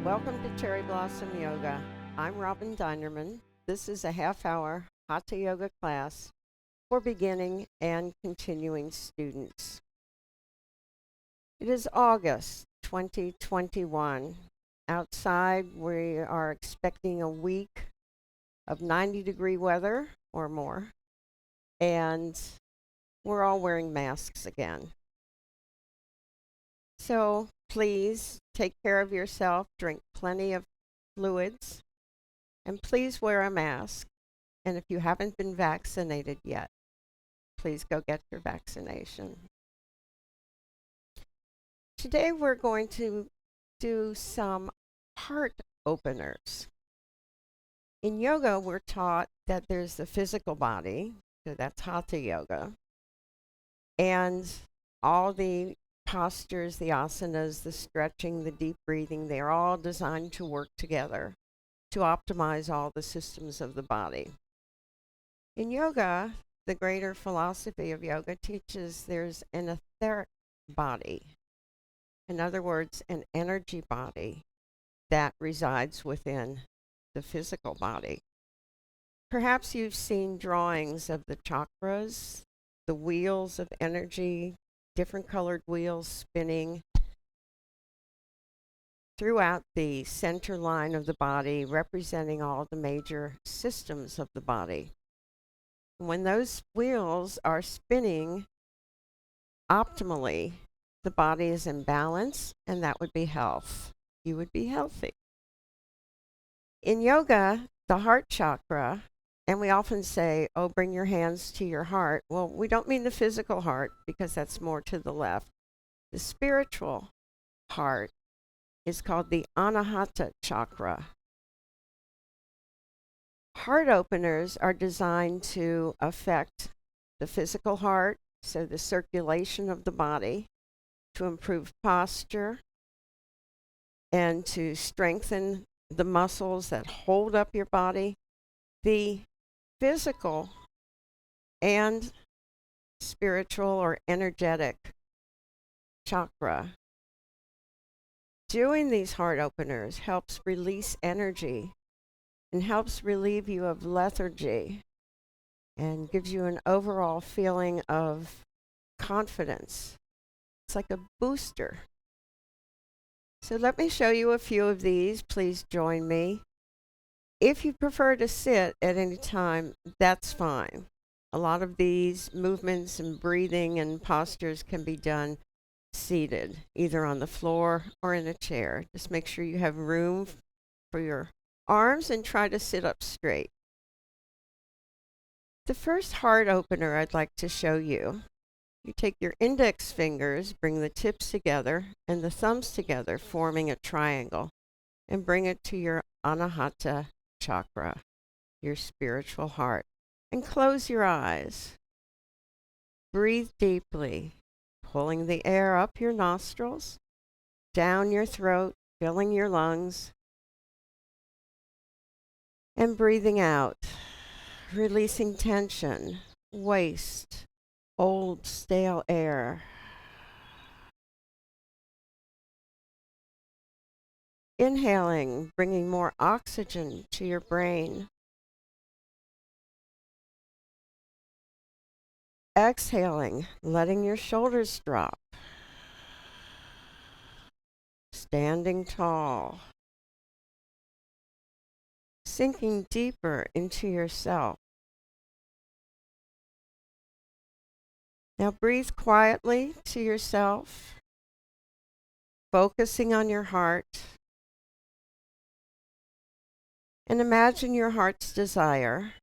Welcome to Cherryblossom Yoga. I'm Robin Dinerman. This is a half-hour Hatha Yoga class for beginning and continuing students. It is August 2021. Outside, we are expecting a week of 90-degree weather or more, and we're all wearing masks again. So please take care of yourself, drink plenty of fluids, and please wear a mask. And if you haven't been vaccinated yet, please go get your vaccination. Today we're going to do some heart openers. In yoga, we're taught that there's the physical body, so that's Hatha Yoga, and all the postures, the asanas, the stretching, the deep breathing, they're all designed to work together to optimize all the systems of the body. In yoga, the greater philosophy of yoga teaches there's an etheric body. In other words, an energy body that resides within the physical body. Perhaps you've seen drawings of the chakras, the wheels of energy, different colored wheels spinning throughout the center line of the body, representing all the major systems of the body. When those wheels are spinning optimally, the body is in balance, and that would be health. You would be healthy. In yoga, the heart chakra, and we often say, oh, bring your hands to your heart. Well, we don't mean the physical heart because that's more to the left. The spiritual heart is called the Anahata Chakra. Heart openers are designed to affect the physical heart, so the circulation of the body, to improve posture, and to strengthen the muscles that hold up your body. The physical and spiritual or energetic chakra. Doing these heart openers helps release energy and helps relieve you of lethargy and gives you an overall feeling of confidence. It's like a booster. So let me show you a few of these. Please join me. If you prefer to sit at any time, that's fine. A lot of these movements and breathing and postures can be done seated, either on the floor or in a chair. Just make sure you have room for your arms and try to sit up straight. The first heart opener I'd like to show you, you take your index fingers, bring the tips together and the thumbs together, forming a triangle, and bring it to your Anahata Chakra, your spiritual heart, and close your eyes. Breathe deeply, pulling the air up your nostrils, down your throat, filling your lungs, and breathing out, releasing tension, waste, old stale air. Inhaling, bringing more oxygen to your brain. Exhaling, letting your shoulders drop. Standing tall. Sinking deeper into yourself. Now breathe quietly to yourself, focusing on your heart. And imagine your heart's desire.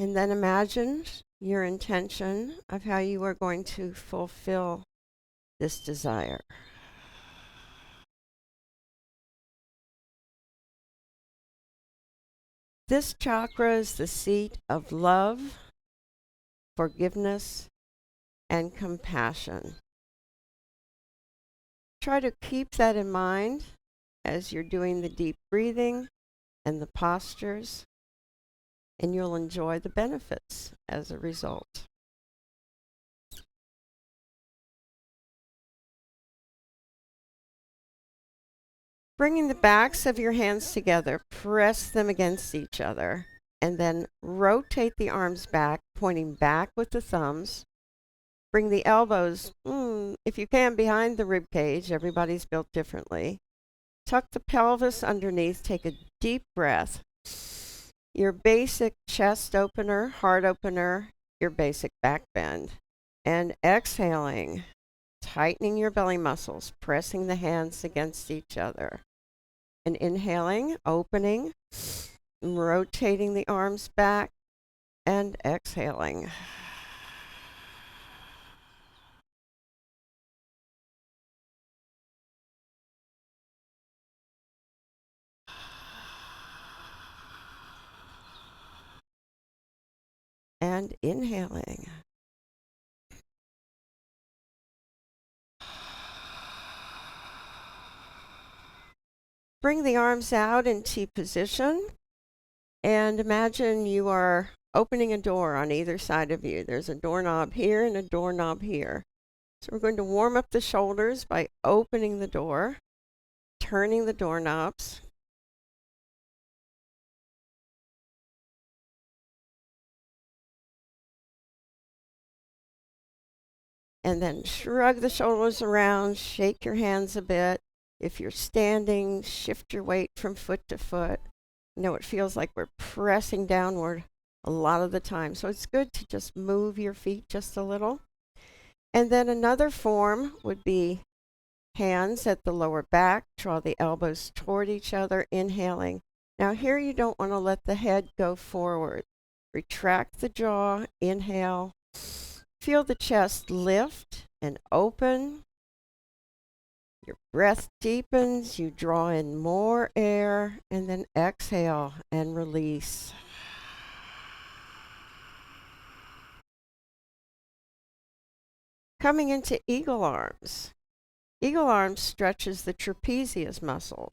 And then imagine your intention of how you are going to fulfill this desire. This chakra is the seat of love forgiveness, and compassion. Try to keep that in mind as you're doing the deep breathing and the postures, and you'll enjoy the benefits as a result. Bringing the backs of your hands together, press them against each other, and then rotate the arms back, pointing back with the thumbs. Bring the elbows, if you can, behind the rib cage. Everybody's built differently. Tuck the pelvis underneath. Take a deep breath. Your basic chest opener, heart opener, your basic back bend. And exhaling, tightening your belly muscles, pressing the hands against each other. And inhaling, opening, rotating the arms back, and exhaling. And inhaling. Bring the arms out in T position and imagine you are opening a door on either side of you. There's a doorknob here and a doorknob here. So we're going to warm up the shoulders by opening the door, turning the doorknobs. And then shrug the shoulders around, shake your hands a bit. If you're standing, shift your weight from foot to foot. You know, it feels like we're pressing downward a lot of the time. So it's good to just move your feet just a little. And then another form would be hands at the lower back. Draw the elbows toward each other, inhaling. Now here you don't want to let the head go forward. Retract the jaw, inhale. Feel the chest lift and open. Your breath deepens, you draw in more air, and then exhale and release. Coming into eagle arms. Eagle arms stretches the trapezius muscle.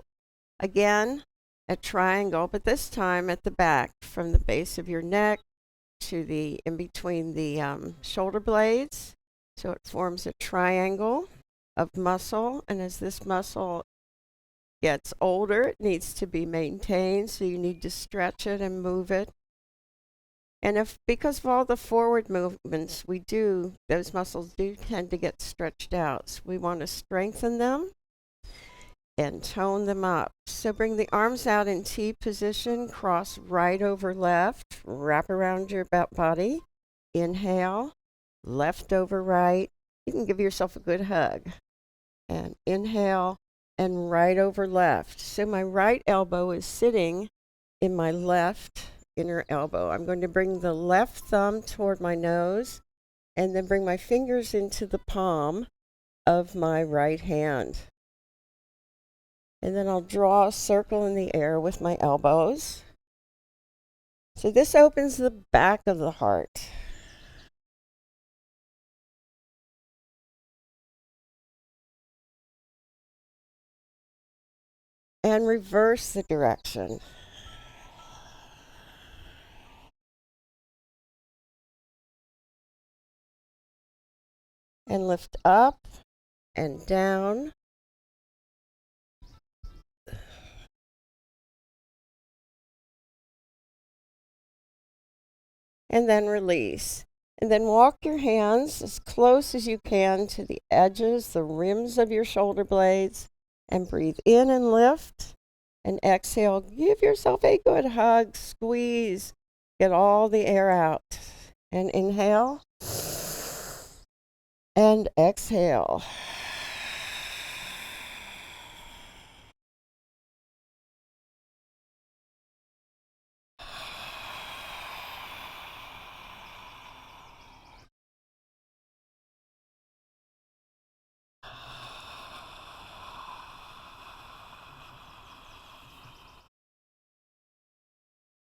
Again, a triangle, but this time at the back, from the base of your neck to the in between the shoulder blades. So it forms a triangle of muscle, and as this muscle gets older, it needs to be maintained, so you need to stretch it and move it. And if, because of all the forward movements we do, those muscles do tend to get stretched out. So we want to strengthen them and tone them up. So bring the arms out in T position, cross right over left, wrap around your body. Inhale, left over right. You can give yourself a good hug. And inhale, and right over left. So my right elbow is sitting in my left inner elbow. I'm going to bring the left thumb toward my nose and then bring my fingers into the palm of my right hand. And then I'll draw a circle in the air with my elbows. So this opens the back of the heart. And reverse the direction. And lift up and down. And then release. And then walk your hands as close as you can to the edges, the rims of your shoulder blades, and breathe in and lift. And exhale, give yourself a good hug, squeeze, get all the air out. And inhale. And exhale.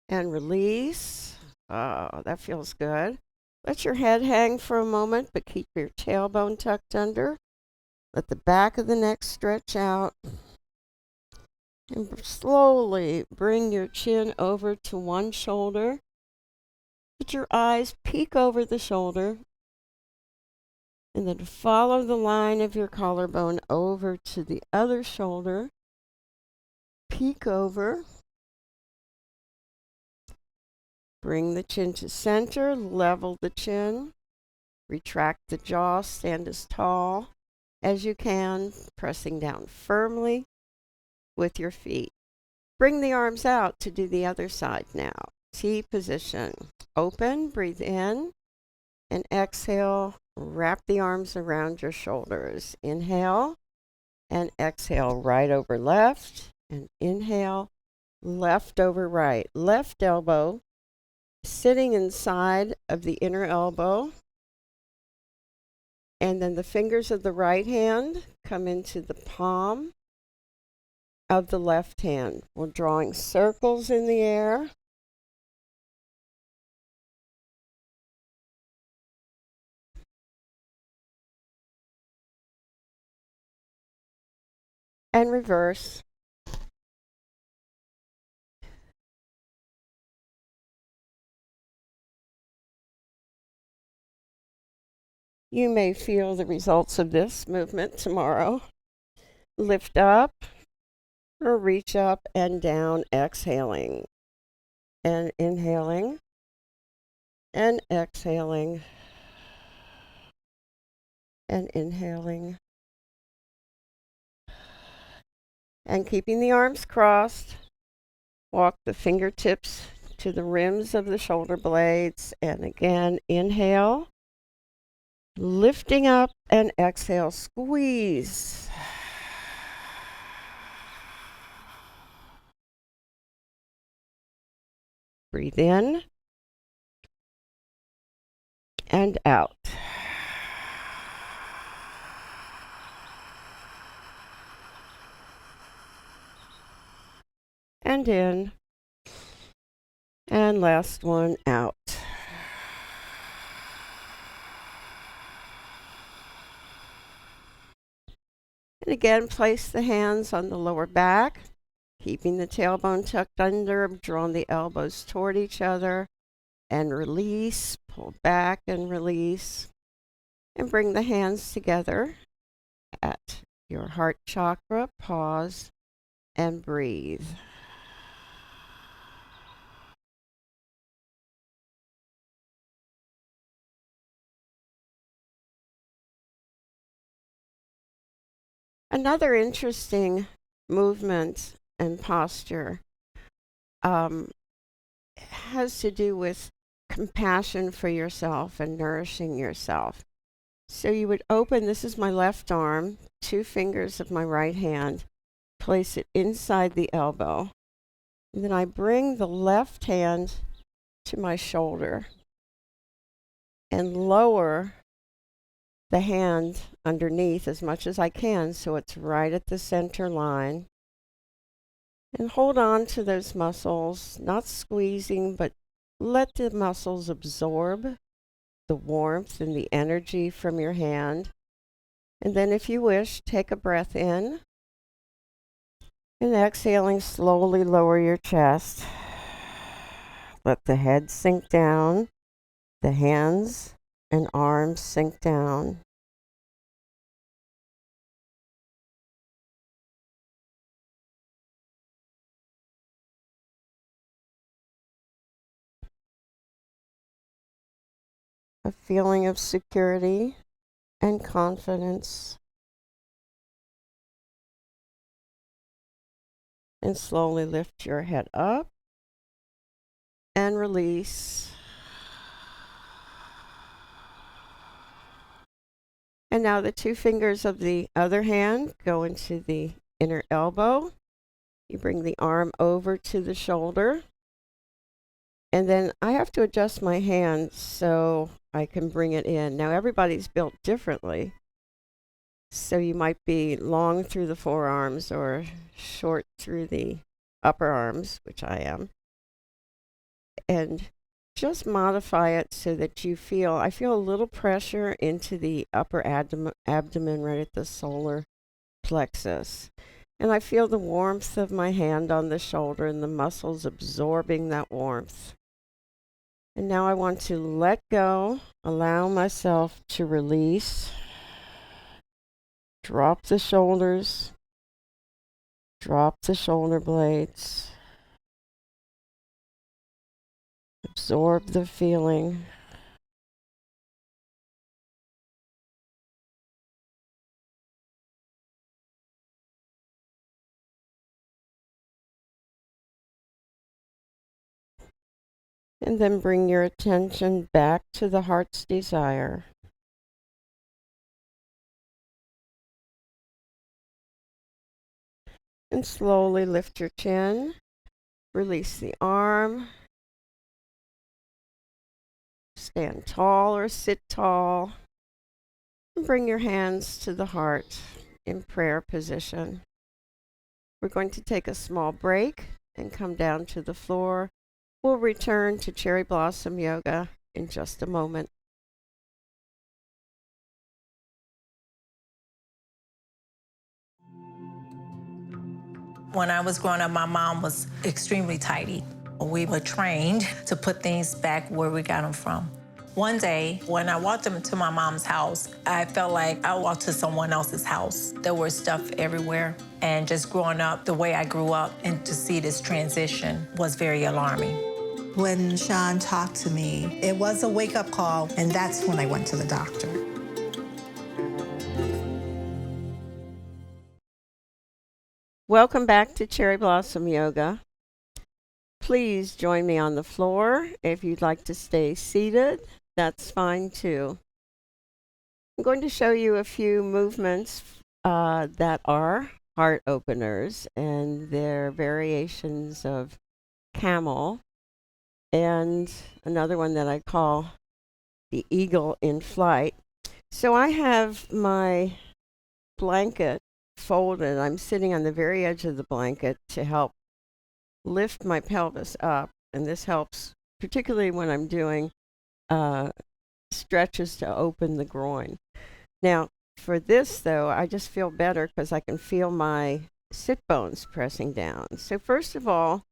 And release. Oh, that feels good. Let your head hang for a moment, but keep your tailbone tucked under. Let the back of the neck stretch out. And slowly bring your chin over to one shoulder. Let your eyes peek over the shoulder. And then follow the line of your collarbone over to the other shoulder. Peek over. Bring the chin to center, level the chin, retract the jaw, stand as tall as you can, pressing down firmly with your feet. Bring the arms out to do the other side now. T position. Open, breathe in, and exhale. Wrap the arms around your shoulders. Inhale, and exhale right over left, and inhale, left over right. Left elbow sitting inside of the inner elbow, and then the fingers of the right hand come into the palm of the left hand. We're drawing circles in the air. And reverse. You may feel the results of this movement tomorrow. Lift up or reach up and down, exhaling and inhaling and exhaling and inhaling. And keeping the arms crossed, walk the fingertips to the rims of the shoulder blades. And again, inhale, lifting up, and exhale, squeeze. Breathe in and out. And in. And last one, out. And again, place the hands on the lower back, keeping the tailbone tucked under, drawing the elbows toward each other, and release, pull back and release, and bring the hands together at your heart chakra, pause, and breathe. Another interesting movement and posture has to do with compassion for yourself and nourishing yourself. So you would open, this is my left arm, 2 fingers of my right hand, place it inside the elbow. And then I bring the left hand to my shoulder and lower the hand underneath as much as I can so it's right at the center line. And hold on to those muscles, not squeezing, but let the muscles absorb the warmth and the energy from your hand. And then if you wish, take a breath in. And exhaling, slowly lower your chest. Let the head sink down, the hands and arms sink down. A feeling of security and confidence. And slowly lift your head up and release. And now the 2 fingers of the other hand go into the inner elbow. You bring the arm over to the shoulder. And then I have to adjust my hand so I can bring it in. Now everybody's built differently. So you might be long through the forearms or short through the upper arms, which I am. And just modify it so that I feel a little pressure into the upper abdomen right at the solar plexus. And I feel the warmth of my hand on the shoulder and the muscles absorbing that warmth. And now I want to let go, allow myself to release, drop the shoulders, drop the shoulder blades, absorb the feeling. And then bring your attention back to the heart's desire. And slowly lift your chin, release the arm, stand tall or sit tall, and bring your hands to the heart in prayer position. We're going to take a small break and come down to the floor. We'll return to Cherryblossom Yoga in just a moment. When I was growing up, my mom was extremely tidy. We were trained to put things back where we got them from. One day, when I walked into my mom's house, I felt like I walked to someone else's house. There was stuff everywhere. And just growing up the way I grew up and to see this transition was very alarming. When Sean talked to me, it was a wake-up call, and that's when I went to the doctor. Welcome back to Cherryblossom Yoga. Please join me on the floor. If you'd like to stay seated, that's fine too. I'm going to show you a few movements that are heart openers, and they're variations of Camel, and another one that I call the eagle in flight. So I have my blanket folded. I'm sitting on the very edge of the blanket to help lift my pelvis up, and this helps particularly when I'm doing stretches to open the groin. Now, for this though, I just feel better because I can feel my sit bones pressing down. So first of all,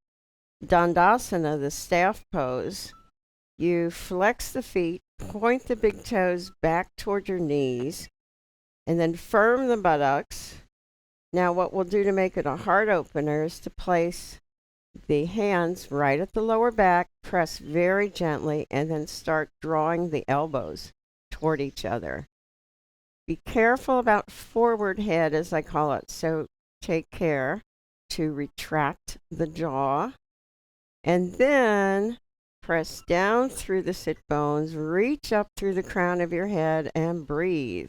Dandasana, the staff pose, you flex the feet, point the big toes back toward your knees, and then firm the buttocks. Now what we'll do to make it a heart opener is to place the hands right at the lower back, press very gently, and then start drawing the elbows toward each other. Be careful about forward head, as I call it, so take care to retract the jaw. And then press down through the sit bones, reach up through the crown of your head, and breathe.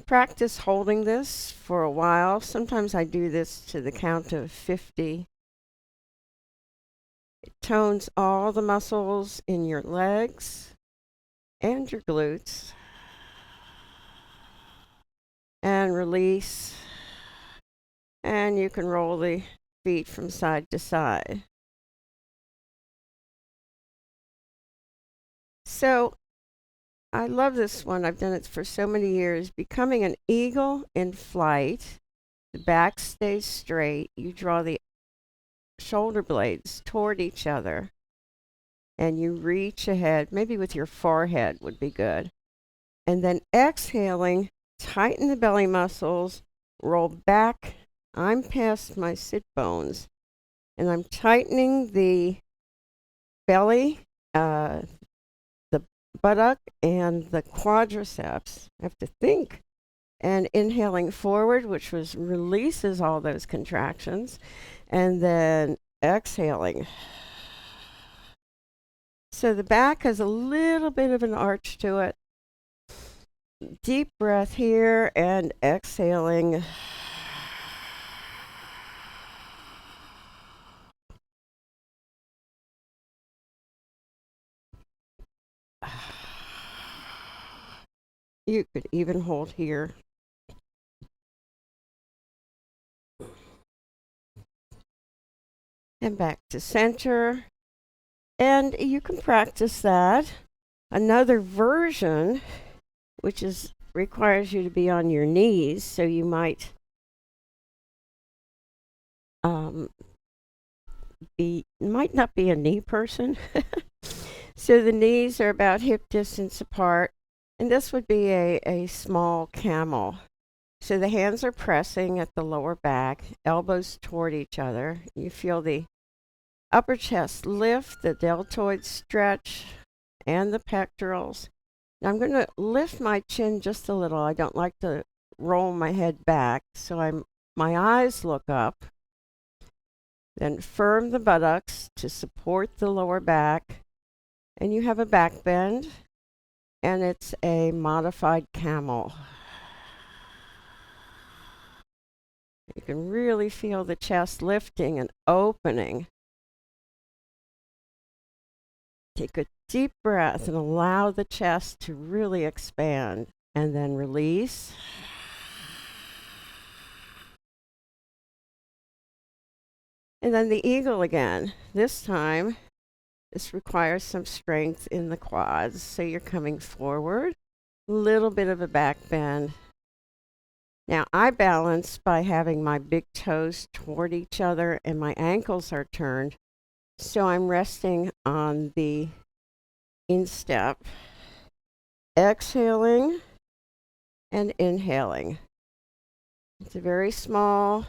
Practice holding this for a while. Sometimes I do this to the count of 50. It tones all the muscles in your legs and your glutes. And release. And you can roll the feet from side to side. So I love this one. I've done it for so many years. Becoming an eagle in flight. The back stays straight. You draw the shoulder blades toward each other. And you reach ahead. Maybe with your forehead would be good. And then exhaling, tighten the belly muscles. Roll back. I'm past my sit bones. And I'm tightening the belly, the buttock, and the quadriceps. I have to think. And inhaling forward, which releases all those contractions. And then exhaling. So the back has a little bit of an arch to it. Deep breath here and exhaling. You could even hold here. And back to center. And you can practice that. Another version, which requires you to be on your knees, so you might might not be a knee person. So the knees are about hip distance apart, and this would be a small camel. So the hands are pressing at the lower back, elbows toward each other. You feel the upper chest lift, the deltoid stretch, and the pectorals. Now I'm going to lift my chin just a little. I don't like to roll my head back, so my eyes look up. Then firm the buttocks to support the lower back. And you have a back bend, and it's a modified camel. You can really feel the chest lifting and opening. Take a deep breath and allow the chest to really expand, and then release. And then the eagle again. This time, this requires some strength in the quads. So you're coming forward, a little bit of a back bend. Now I balance by having my big toes toward each other and my ankles are turned. So I'm resting on the instep, exhaling and inhaling. It's a very small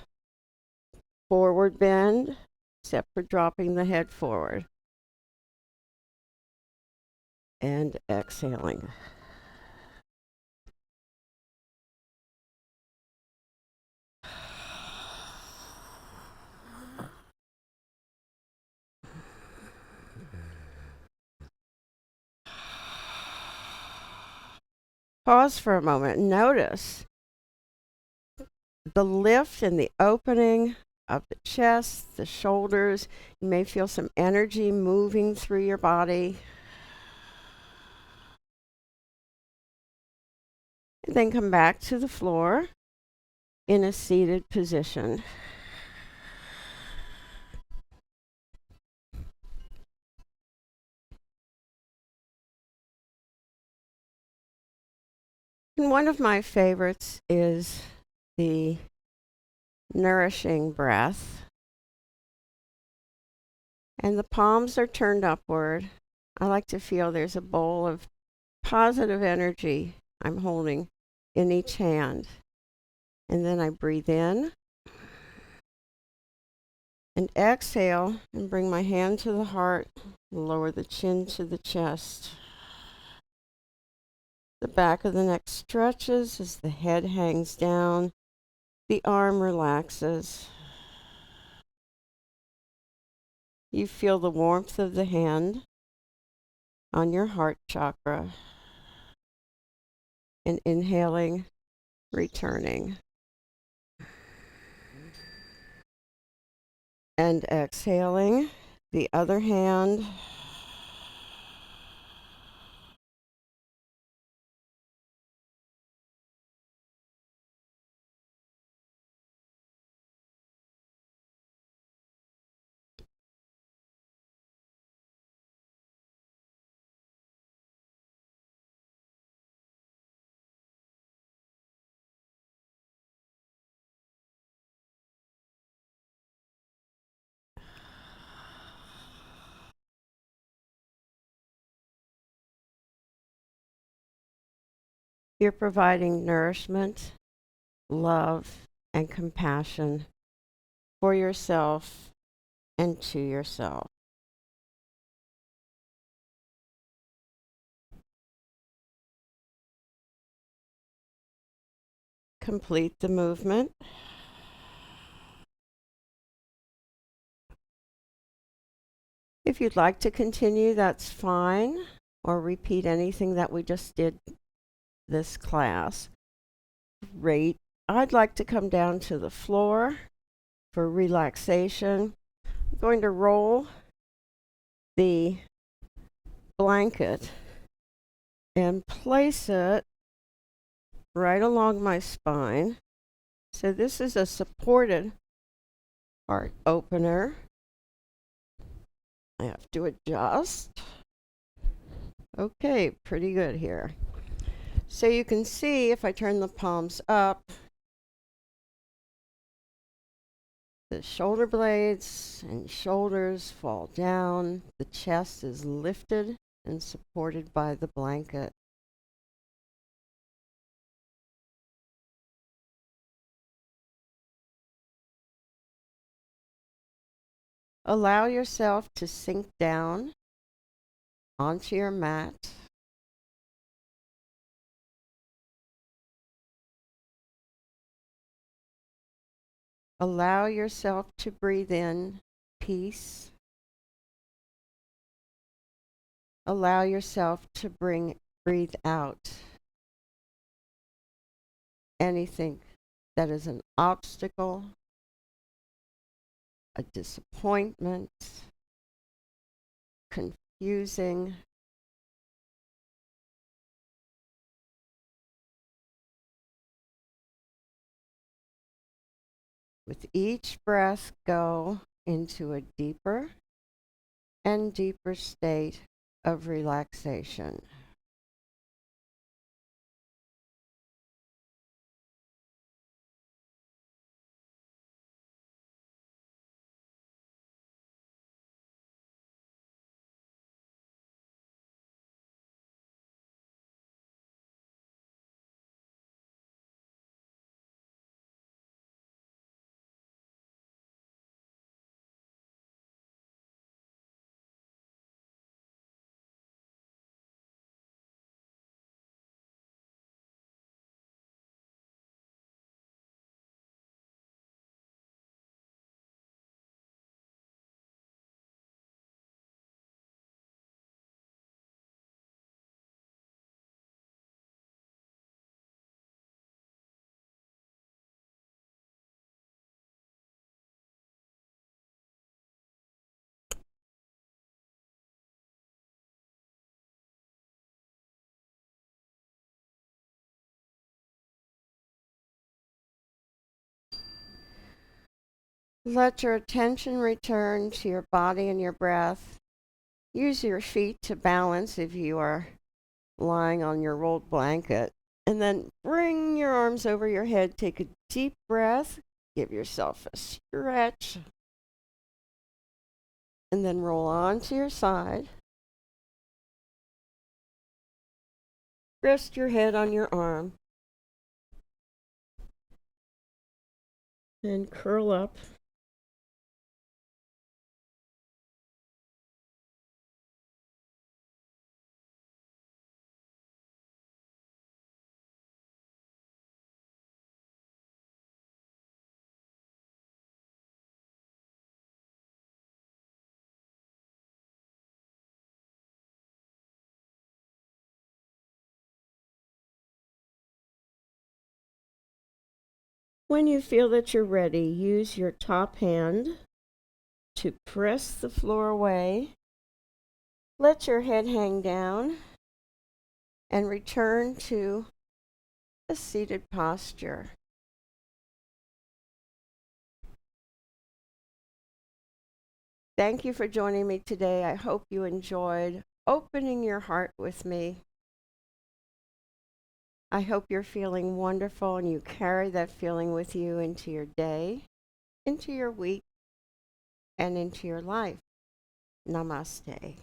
forward bend, except for dropping the head forward. And exhaling. Pause for a moment and notice the lift and the opening of the chest, the shoulders. You may feel some energy moving through your body. And then come back to the floor in a seated position. And one of my favorites is the nourishing breath. And the palms are turned upward. I like to feel there's a bowl of positive energy I'm holding in each hand. And then I breathe in and exhale and bring my hand to the heart, lower the chin to the chest. The back of the neck stretches as the head hangs down. The arm relaxes. You feel the warmth of the hand on your heart chakra. And inhaling, returning. And exhaling, the other hand. You're providing nourishment, love, and compassion for yourself and to yourself. Complete the movement. If you'd like to continue, that's fine, or repeat anything that we just did this class. Great. I'd like to come down to the floor for relaxation. I'm going to roll the blanket and place it right along my spine. So this is a supported heart opener. I have to adjust. Okay, pretty good here. So you can see if I turn the palms up, the shoulder blades and shoulders fall down. The chest is lifted and supported by the blanket. Allow yourself to sink down onto your mat. Allow yourself to breathe in peace. Allow yourself to breathe out anything that is an obstacle, a disappointment, confusing. With each breath, go into a deeper and deeper state of relaxation. Let your attention return to your body and your breath. Use your feet to balance if you are lying on your rolled blanket. And then bring your arms over your head. Take a deep breath. Give yourself a stretch. And then roll onto your side. Rest your head on your arm. And curl up. When you feel that you're ready, use your top hand to press the floor away. Let your head hang down and return to a seated posture. Thank you for joining me today. I hope you enjoyed opening your heart with me. I hope you're feeling wonderful and you carry that feeling with you into your day, into your week, and into your life. Namaste.